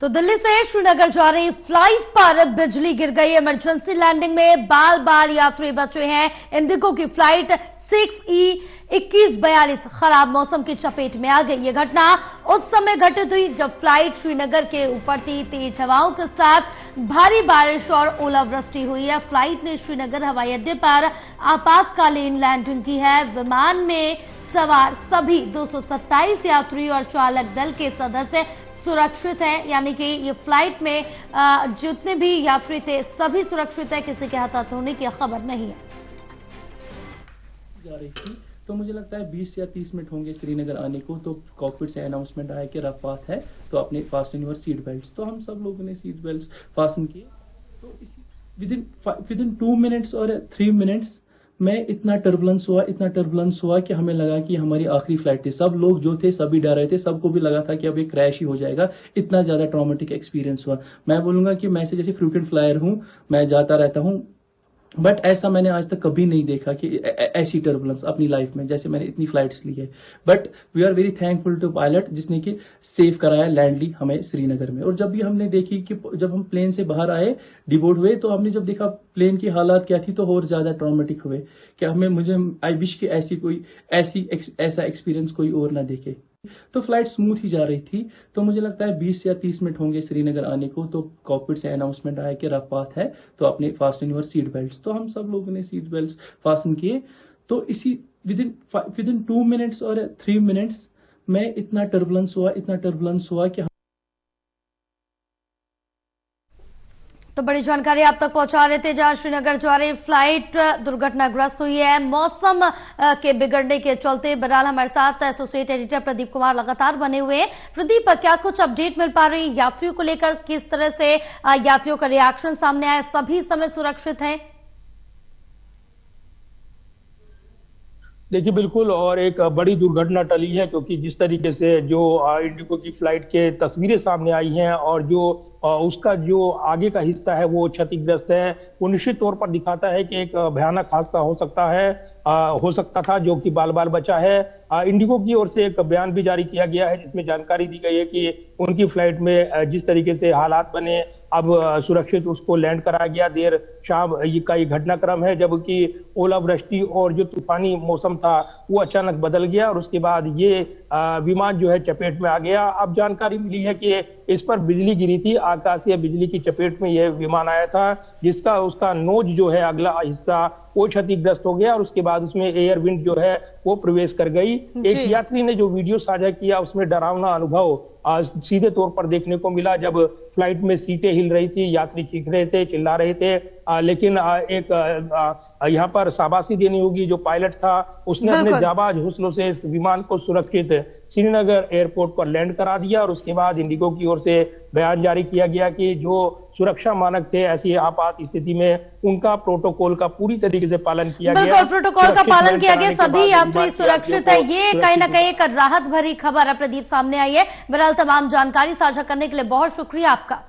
तो दिल्ली से श्रीनगर जा रही फ्लाइट पर बिजली गिर गई। इमरजेंसी लैंडिंग में बाल बाल यात्री बचे हैं। इंडिगो की फ्लाइट 6E2142 खराब मौसम की चपेट में आ गई। ये घटना उस समय घटित हुई जब फ्लाइट श्रीनगर के ऊपर थी। तेज हवाओं के साथ भारी बारिश और ओलावृष्टि हुई है। फ्लाइट ने श्रीनगर हवाई अड्डे पर आपातकालीन लैंडिंग की है। विमान में सवार सभी 227 यात्री और चालक दल के सदस्य सुरक्षित है, यानी कि ये फ्लाइट में जितने भी यात्री थे सभी सुरक्षित है। किसी के हताहत होने की खबर नहीं है। जा रही थी तो मुझे लगता है 20 या 30 मिनट होंगे श्रीनगर आने को। तो कॉकपिट से अनाउंसमेंट आया कि रफात है तो अपने फास्टन योर सीट बेल्ट। तो हम सब लोगों ने सीट बेल्ट फास्टन किए। तो इसी विदिन 2 मिनट्स और 3 मिनट्स में इतना टर्बुलेंस हुआ कि हमें लगा कि हमारी आखिरी फ्लाइट थी। सब लोग जो थे सभी डर रहे थे। सबको भी लगा था कि अब ये क्रैश ही हो जाएगा। इतना ज्यादा ट्रॉमेटिक एक्सपीरियंस हुआ। मैं बोलूंगा कि मैं जैसे फ्रीक्वेंट फ्लायर हूं, मैं जाता रहता हूं, बट ऐसा मैंने आज तक कभी नहीं देखा कि ऐसी टर्बुलेंस अपनी लाइफ में, जैसे मैंने इतनी फ्लाइट्स ली है। But we are very thankful to pilot जिसने कि सेव कराया लैंडली हमें श्रीनगर में। और जब भी हमने देखी कि जब हम प्लेन से बाहर आए, डिबोर्ड हुए, तो हमने जब देखा प्लेन की हालात क्या थी तो और ज्यादा ट्रॉमेटिक हुए कि आई विश कि ऐसा एक्सपीरियंस कोई और ना देखे। तो फ्लाइट स्मूथ ही जा रही थी। तो मुझे लगता है 20 या 30 मिनट होंगे श्रीनगर आने को। तो कॉकपिट से अनाउंसमेंट आया कि रफात है तो अपने फास्टन योर सीट बेल्ट। तो हम सब लोगों ने सीट बेल्ट फास्टन किए। तो इसी विदिन 2 मिनट्स और 3 मिनट्स में इतना टर्बुलेंस हुआ कि तो बड़ी जानकारी आप तक पहुंचा रहे थे। जहां श्रीनगर जा रही फ्लाइट दुर्घटनाग्रस्त हुई है मौसम के बिगड़ने के चलते। बहरहाल हमारे साथ एसोसिएट एडिटर प्रदीप कुमार लगातार बने हुए हैं। प्रदीप, क्या कुछ अपडेट मिल पा रही यात्रियों को लेकर? किस तरह से यात्रियों का रिएक्शन सामने आया? सभी समय सुरक्षित हैं? देखिए बिल्कुल, और एक बड़ी दुर्घटना टली है क्योंकि जिस तरीके से जो इंडिगो की फ्लाइट के तस्वीरें सामने आई हैं और जो उसका जो आगे का हिस्सा है वो क्षतिग्रस्त है, वो निश्चित तौर पर दिखाता है कि एक भयानक हादसा हो सकता था जो कि बाल बाल बचा है। इंडिगो की ओर से एक बयान भी जारी किया गया है जिसमें जानकारी दी गई है कि उनकी फ्लाइट में जिस तरीके से हालात बने, अब सुरक्षित उसको लैंड कराया गया। देर शाम का ये घटनाक्रम है जबकि ओलावृष्टि और जो तूफानी मौसम था वो अचानक बदल गया और उसके बाद ये विमान जो है चपेट में आ गया। अब जानकारी मिली है कि इस पर बिजली गिरी थी, आकाशीय बिजली की चपेट में यह विमान आया था जिसका उसका नोज जो है अगला हिस्सा वो क्षतिग्रस्त हो गया और उसके बाद उसमें एयर विंड जो है वो प्रवेश कर गई। एक यात्री ने जो वीडियो साझा किया उसमें डरावना अनुभव सीधे तौर पर देखने को मिला जब फ्लाइट में सीटें हिल रही थी, यात्री चीख रहे थे, चिल्ला रहे थे। लेकिन यहाँ पर शाबाशी देनी होगी जो पायलट था, उसने अपने जाबाज हौसलों से इस विमान को सुरक्षित श्रीनगर एयरपोर्ट पर लैंड करा दिया। और उसके बाद इंडिगो की ओर से बयान जारी किया गया कि जो सुरक्षा मानक थे ऐसी आपात स्थिति में उनका प्रोटोकॉल का पूरी तरीके से पालन किया गया। बिल्कुल, प्रोटोकॉल का पालन किया गया, सभी यात्री सुरक्षित है। ये कहीं ना कहीं एक राहत भरी खबर है प्रदीप सामने आई है। बहरहाल तमाम जानकारी साझा करने के लिए बहुत शुक्रिया आपका।